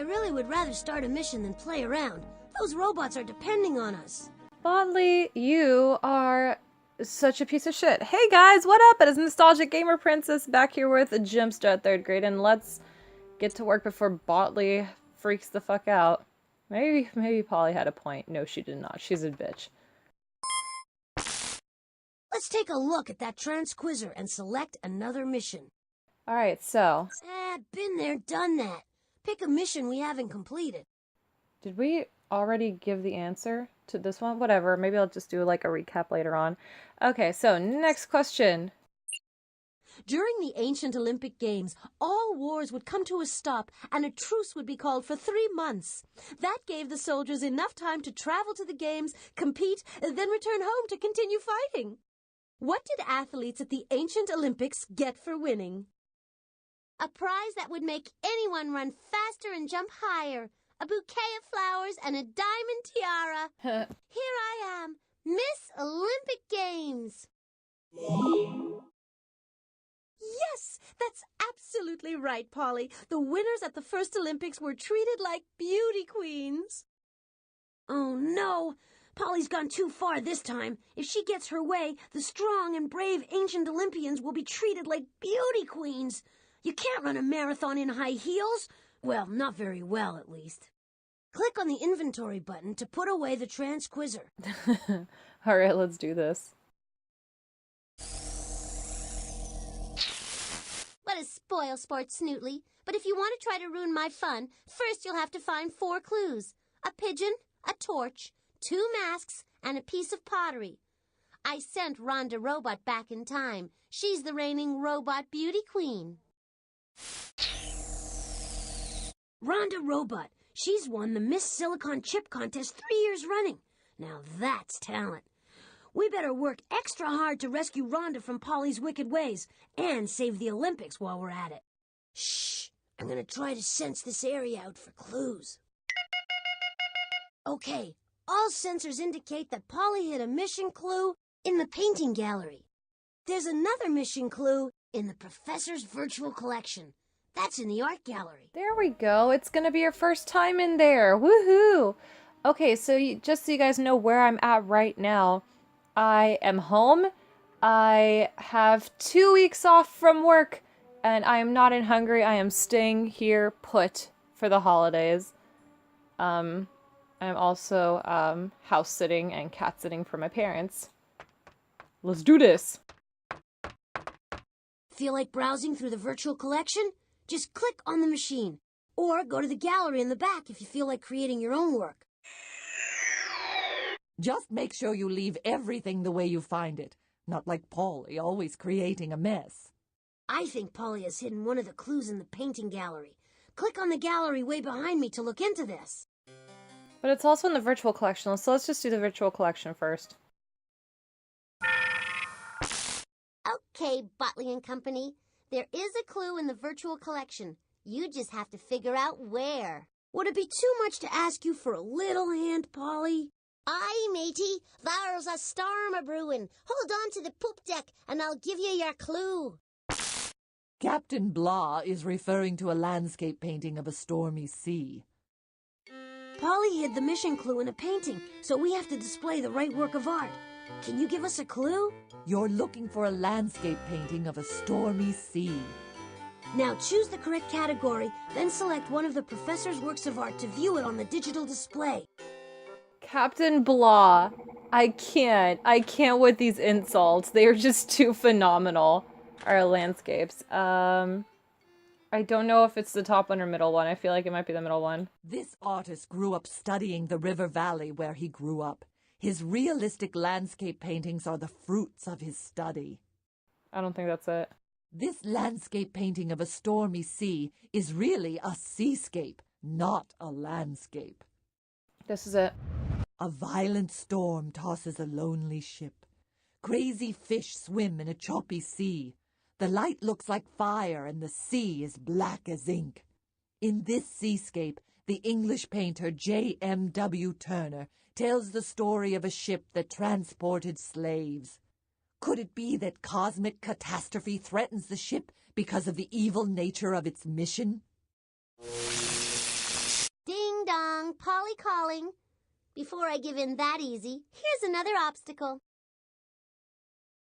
really would rather start a mission than play around. Those robots are depending on us. Botley, you are such a piece of shit. Hey guys, what up? It is Nostalgic Gamer Princess back here with Jumpstart 3rd grade, and let's get to work before Botley freaks the fuck out. Maybe Polly had a point. No, she did not. She's a bitch. Let's take a look at that transquizzer and select another mission. Alright, so... been there, done that. Pick a mission we haven't completed. Did we already give the answer to this one? Whatever, maybe I'll just do like a recap later on. Okay, so next question. During the ancient Olympic Games, all wars would come to a stop and a truce would be called for 3 months. That gave the soldiers enough time to travel to the games, compete, and then return home to continue fighting. What did athletes at the ancient Olympics get for winning? A prize that would make anyone run faster and jump higher. A bouquet of flowers and a diamond tiara. Here I am, Miss Olympic Games. Yes, that's absolutely right, Polly. The winners at the first Olympics were treated like beauty queens. Oh, no. Polly's gone too far this time. If she gets her way, the strong and brave ancient Olympians will be treated like beauty queens. You can't run a marathon in high heels. Well, not very well, at least. Click on the inventory button to put away the transquizzer. Alright, let's do this. What a spoil sport, Snootly. But if you want to try to ruin my fun, first you'll have to find 4 clues. A pigeon, a torch, 2 masks, and a piece of pottery. I sent Rhonda Robot back in time. She's the reigning robot beauty queen. Rhonda Robot. She's won the Miss Silicon Chip contest 3 years running. Now that's talent. We better work extra hard to rescue Rhonda from Polly's wicked ways and save the Olympics while we're at it. Shh! I'm gonna try to sense this area out for clues. Okay, all sensors indicate that Polly hid a mission clue in the painting gallery. There's another mission clue in the professor's virtual collection. That's in the art gallery. There we go. It's gonna be your first time in there. Woohoo! Okay, so just so you guys know where I'm at right now, I am home. I have 2 weeks off from work, and I am not in Hungary. I am staying here put for the holidays. I'm also house sitting and cat sitting for my parents. Let's do this. Feel like browsing through the virtual collection? Just click on the machine, or go to the gallery in the back if you feel like creating your own work. Just make sure you leave everything the way you find it, not like Polly, always creating a mess. I think Polly has hidden one of the clues in the painting gallery. Click on the gallery way behind me to look into this. But it's also in the virtual collection, so let's just do the virtual collection first. Okay, Botley and Company. There is a clue in the virtual collection. You just have to figure out where. Would it be too much to ask you for a little hand, Polly? Aye, matey. There's a storm a-brewin'. Hold on to the poop deck, and I'll give you your clue. Captain Blah is referring to a landscape painting of a stormy sea. Polly hid the mission clue in a painting, so we have to display the right work of art. Can you give us a clue? You're looking for a landscape painting of a stormy sea. Now choose the correct category, then select one of the professor's works of art to view it on the digital display. Captain Blah. I can't with these insults. They are just too phenomenal. Our landscapes. I don't know if it's the top one or middle one. I feel like it might be the middle one. This artist grew up studying the river valley where he grew up. His realistic landscape paintings are the fruits of his study. I don't think that's it. This landscape painting of a stormy sea is really a seascape, not a landscape. This is it. A violent storm tosses a lonely ship. Crazy fish swim in a choppy sea. The light looks like fire and the sea is black as ink. In this seascape, the English painter J.M.W. Turner tells the story of a ship that transported slaves. Could it be that cosmic catastrophe threatens the ship because of the evil nature of its mission? Polly calling. Before I give in that easy, here's another obstacle.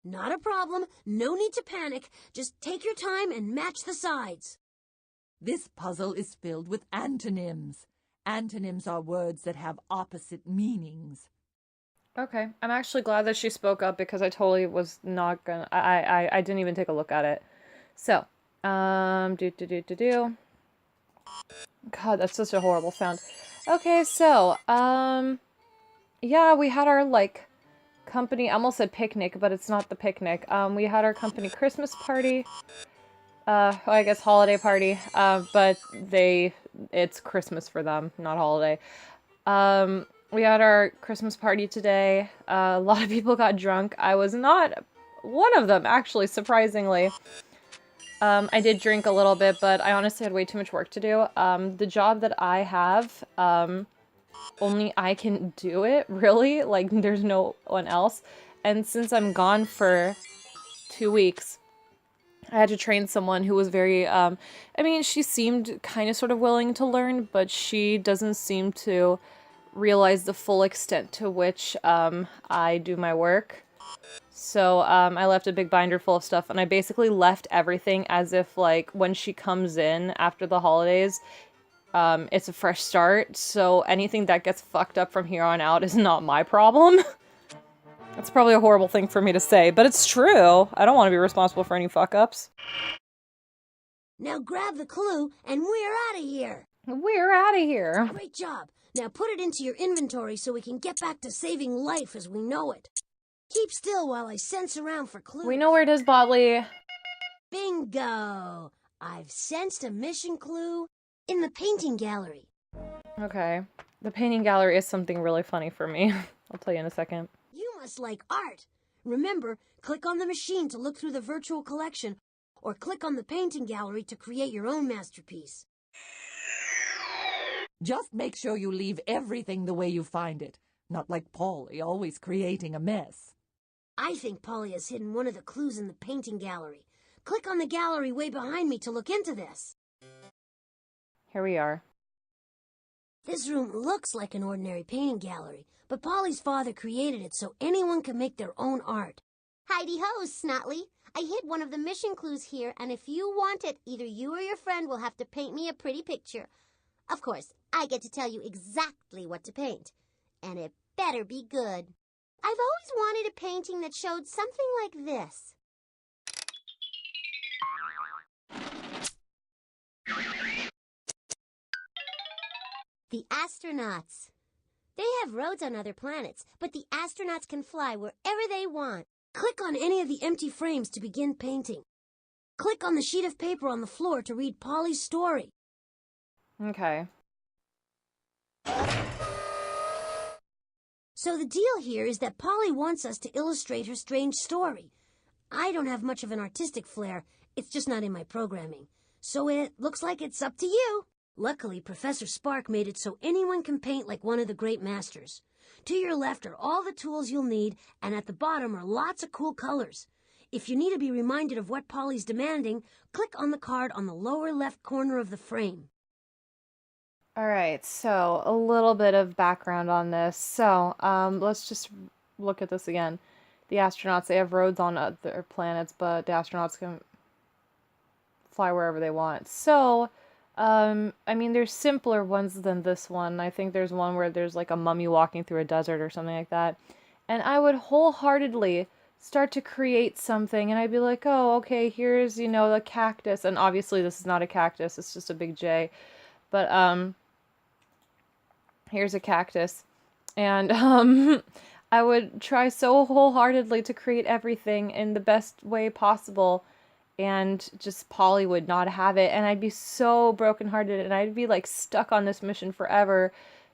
Not a problem. No need to panic. Just take your time and match the sides. This puzzle is filled with antonyms. Antonyms are words that have opposite meanings. Okay, I'm actually glad that she spoke up because I totally was not gonna. I didn't even take a look at it. So, do. God, that's such a horrible sound. Okay, so, yeah, we had our, like, company, I almost said picnic, but it's not the picnic. We had our company Christmas party. Well, I guess holiday party. But it's Christmas for them, not holiday. We had our Christmas party today. A lot of people got drunk. I was not one of them, actually, surprisingly. I did drink a little bit, but I honestly had way too much work to do. The job that I have, only I can do it, really. Like, there's no one else. And since I'm gone for 2 weeks, I had to train someone who was very, I mean, she seemed kind of sort of willing to learn, but she doesn't seem to realize the full extent to which, I do my work. So, I left a big binder full of stuff, and I basically left everything as if, like, when she comes in after the holidays, it's a fresh start, so anything that gets fucked up from here on out is not my problem. That's probably a horrible thing for me to say, but it's true. I don't want to be responsible for any fuck-ups. Now grab the clue, and we're out of here. We're out of here. Great job. Now put it into your inventory so we can get back to saving life as we know it. Keep still while I sense around for clues. We know where it is, Botley. Bingo! I've sensed a mission clue in the painting gallery. Okay. The painting gallery is something really funny for me. I'll tell you in a second. You must like art. Remember, click on the machine to look through the virtual collection, or click on the painting gallery to create your own masterpiece. Just make sure you leave everything the way you find it. Not like Polly, always creating a mess. I think Polly has hidden one of the clues in the painting gallery. Click on the gallery way behind me to look into this. Here we are. This room looks like an ordinary painting gallery, but Polly's father created it so anyone can make their own art. Heidi-ho, Snotley. I hid one of the mission clues here, and if you want it, either you or your friend will have to paint me a pretty picture. Of course, I get to tell you exactly what to paint, and it better be good. I've always wanted a painting that showed something like this. The astronauts. They have roads on other planets, but the astronauts can fly wherever they want. Click on any of the empty frames to begin painting. Click on the sheet of paper on the floor to read Polly's story. Okay. So the deal here is that Polly wants us to illustrate her strange story. I don't have much of an artistic flair. It's just not in my programming. So it looks like it's up to you. Luckily, Professor Spark made it so anyone can paint like one of the great masters. To your left are all the tools you'll need, and at the bottom are lots of cool colors. If you need to be reminded of what Polly's demanding, click on the card on the lower left corner of the frame. Alright, so a little bit of background on this. So, let's just look at this again. The astronauts, they have roads on other planets, but the astronauts can fly wherever they want. So, I mean, there's simpler ones than this one. I think there's one where there's like a mummy walking through a desert or something like that. And I would wholeheartedly start to create something, and I'd be like, oh, okay, here's, you know, the cactus. And obviously this is not a cactus, it's just a big J. But, here's a cactus. And, I would try so wholeheartedly to create everything in the best way possible. And just Polly would not have it, and I'd be so brokenhearted, and I'd be like stuck on this mission forever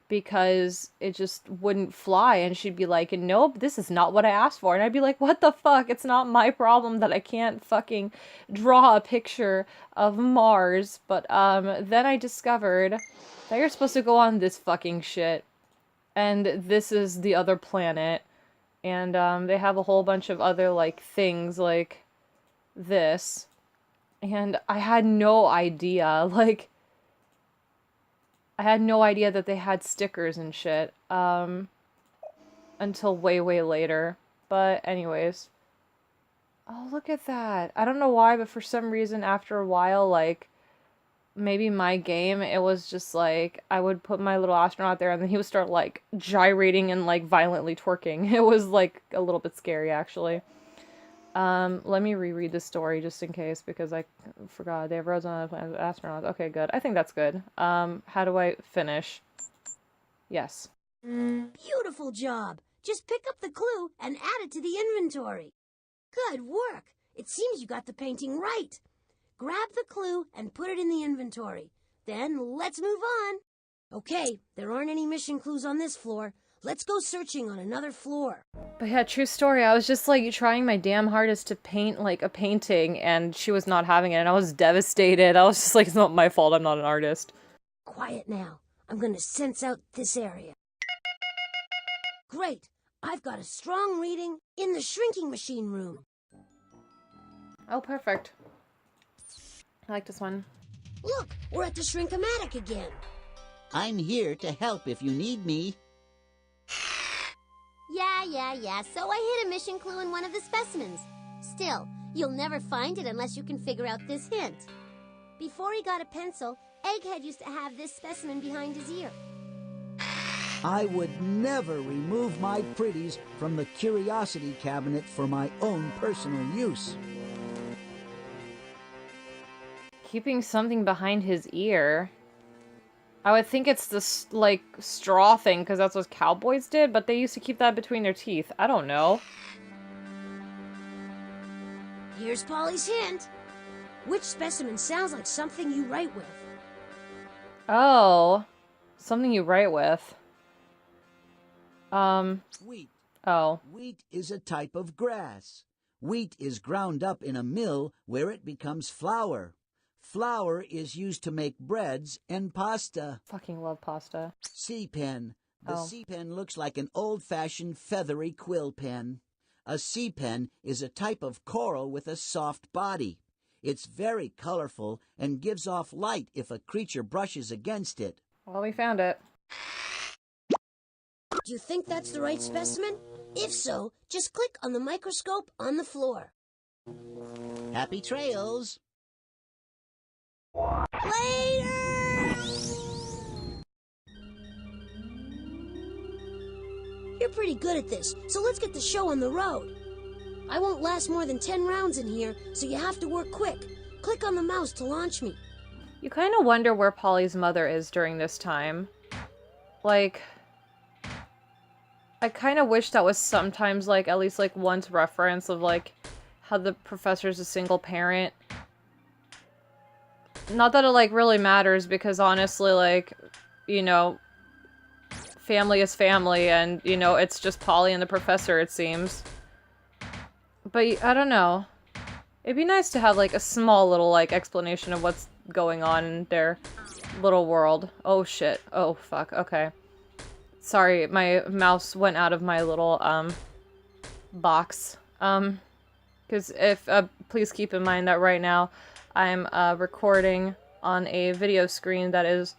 because it just wouldn't fly, and she'd be like, nope, this is not what I asked for, and I'd be like, what the fuck, it's not my problem that I can't fucking draw a picture of Mars. But then I discovered that you're supposed to go on this fucking shit, and this is the other planet, and they have a whole bunch of other like things like this, and I had no idea. Like, I had no idea that they had stickers and shit, until way, way later. But anyways. Oh, look at that. I don't know why, but for some reason after a while, like, maybe my game, it was just like, I would put my little astronaut there and then he would start like gyrating and like violently twerking. It was like a little bit scary actually. Let me reread the story just in case because I forgot. They have roads on the planet with astronauts. Okay, good. I think that's good. How do I finish? Yes. Beautiful job. Just pick up the clue and add it to the inventory. Good work. It seems you got the painting right. Grab the clue and put it in the inventory. Then let's move on. Okay, there aren't any mission clues on this floor. Let's go searching on another floor. But yeah, true story. I was just like trying my damn hardest to paint like a painting and she was not having it and I was devastated. I was just like, it's not my fault. I'm not an artist. Quiet now. I'm going to sense out this area. Great. I've got a strong reading in the shrinking machine room. Oh, perfect. I like this one. Look, we're at the Shrink-O-Matic again. I'm here to help if you need me. Yeah. So I hid a mission clue in one of the specimens. Still, you'll never find it unless you can figure out this hint. Before he got a pencil, Egghead used to have this specimen behind his ear. I would never remove my pretties from the curiosity cabinet for my own personal use. Keeping something behind his ear. I would think it's this, like, straw thing, because that's what cowboys did, but they used to keep that between their teeth. I don't know. Here's Polly's hint. Which specimen sounds like something you write with? Oh. Something you write with. Wheat. Oh. Wheat is a type of grass. Wheat is ground up in a mill where it becomes flour. Flour is used to make breads and pasta. Fucking love pasta. Sea pen. The Oh. sea pen looks like an old-fashioned feathery quill pen. A sea pen is a type of coral with a soft body. It's very colorful and gives off light if a creature brushes against it. Well, we found it. Do you think that's the right specimen? If so, just click on the microscope on the floor. Happy trails! Later! You're pretty good at this, so let's get the show on the road. I won't last more than 10 rounds in here, so you have to work quick. Click on the mouse to launch me. You kind of wonder where Polly's mother is during this time. Like, I kind of wish that was sometimes, like, at least, like, once reference of, like, how the professor's a single parent. Not that it, like, really matters, because honestly, like, you know, family is family, and, you know, it's just Polly and the professor, it seems. But, I don't know. It'd be nice to have, like, a small little, like, explanation of what's going on in their little world. Oh, shit. Oh, fuck. Okay. Sorry, my mouse went out of my little, box. Because if, please keep in mind that right now I'm, recording on a video screen that is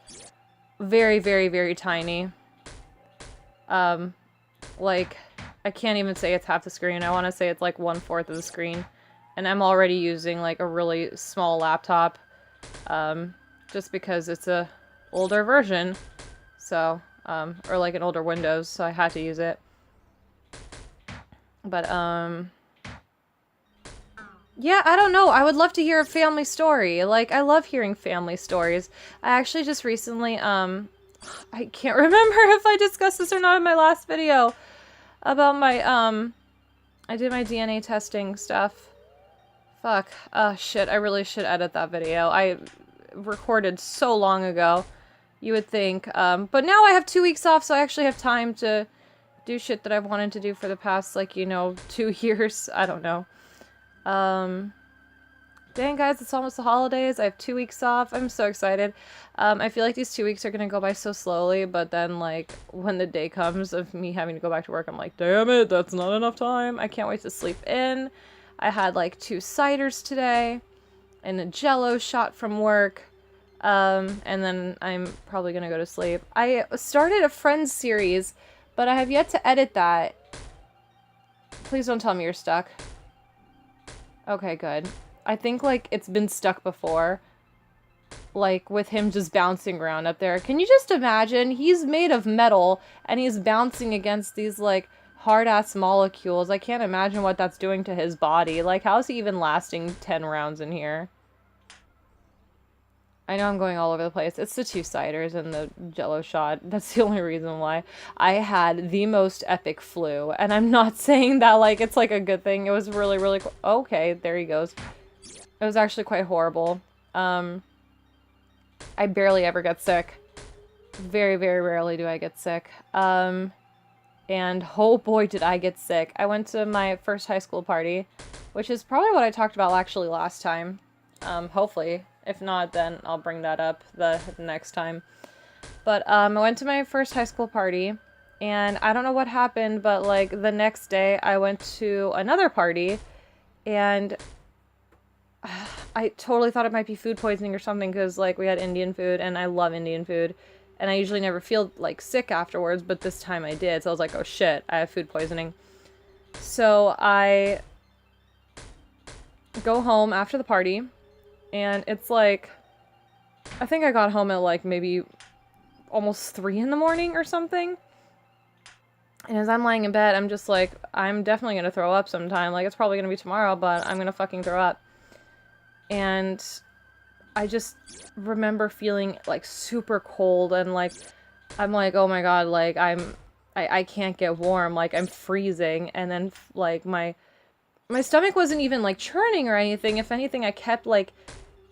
very, very, very tiny. Like, I can't even say it's half the screen. I want to say it's like 1/4 of the screen. And I'm already using, like, a really small laptop. Just because it's a older version. So, or like an older Windows, so I had to use it. But, yeah, I don't know. I would love to hear a family story. Like, I love hearing family stories. I actually just recently, I can't remember if I discussed this or not in my last video. About my, I did my DNA testing stuff. Fuck. Shit, I really should edit that video. I recorded so long ago. You would think. But now I have 2 weeks off, so I actually have time to do shit that I've wanted to do for the past, like, you know, 2 years. I don't know. Dang, guys, it's almost the holidays. I have 2 weeks off. I'm so excited. I feel like these 2 weeks are gonna go by so slowly, but then, like, when the day comes of me having to go back to work, I'm like, damn it, that's not enough time. I can't wait to sleep in. I had, like, 2 ciders today and a Jell-O shot from work. And then I'm probably gonna go to sleep. I started a Friends series, but I have yet to edit that. Please don't tell me you're stuck. Okay, good. I think, like, it's been stuck before. Like, with him just bouncing around up there. Can you just imagine? He's made of metal, and he's bouncing against these, like, hard-ass molecules. I can't imagine what that's doing to his body. Like, how's he even lasting 10 rounds in here? I know I'm going all over the place. It's the 2 ciders and the Jello shot. That's the only reason why. I had the most epic flu, and I'm not saying that like it's like a good thing. It was really, really cool. Okay, there he goes. It was actually quite horrible. I barely ever get sick. Very, very rarely do I get sick. And oh boy, did I get sick. I went to my first high school party, which is probably what I talked about actually last time. Hopefully. If not, then I'll bring that up the next time. But, I went to my first high school party, and I don't know what happened, but, like, the next day I went to another party, and I totally thought it might be food poisoning or something, because, like, we had Indian food, and I love Indian food, and I usually never feel, like, sick afterwards, but this time I did, so I was like, oh shit, I have food poisoning. So I go home after the party, and it's like, I think I got home at like maybe almost 3 in the morning or something. And as I'm lying in bed, I'm just like, I'm definitely gonna throw up sometime. Like, it's probably gonna be tomorrow, but I'm gonna fucking throw up. And I just remember feeling like super cold and like, I'm like, oh my god, like I can't get warm. Like, I'm freezing. And then like my stomach wasn't even like churning or anything. If anything, I kept like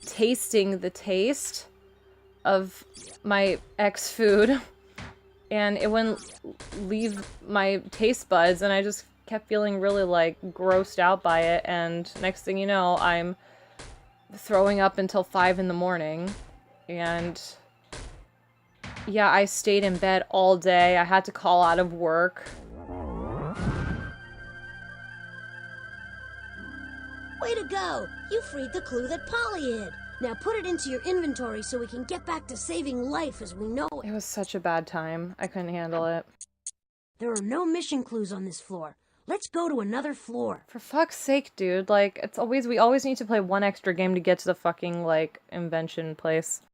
tasting the taste of my ex food, and it wouldn't leave my taste buds, and I just kept feeling really like grossed out by it, and next thing you know, I'm throwing up until 5 in the morning. And yeah, I stayed in bed all day. I had to call out of work. Way to go! You freed the clue that Polly hid. Now put it into your inventory so we can get back to saving life as we know it. It was such a bad time. I couldn't handle it. There are no mission clues on this floor. Let's go to another floor. For fuck's sake, dude. Like, we always need to play one extra game to get to the fucking, like, invention place.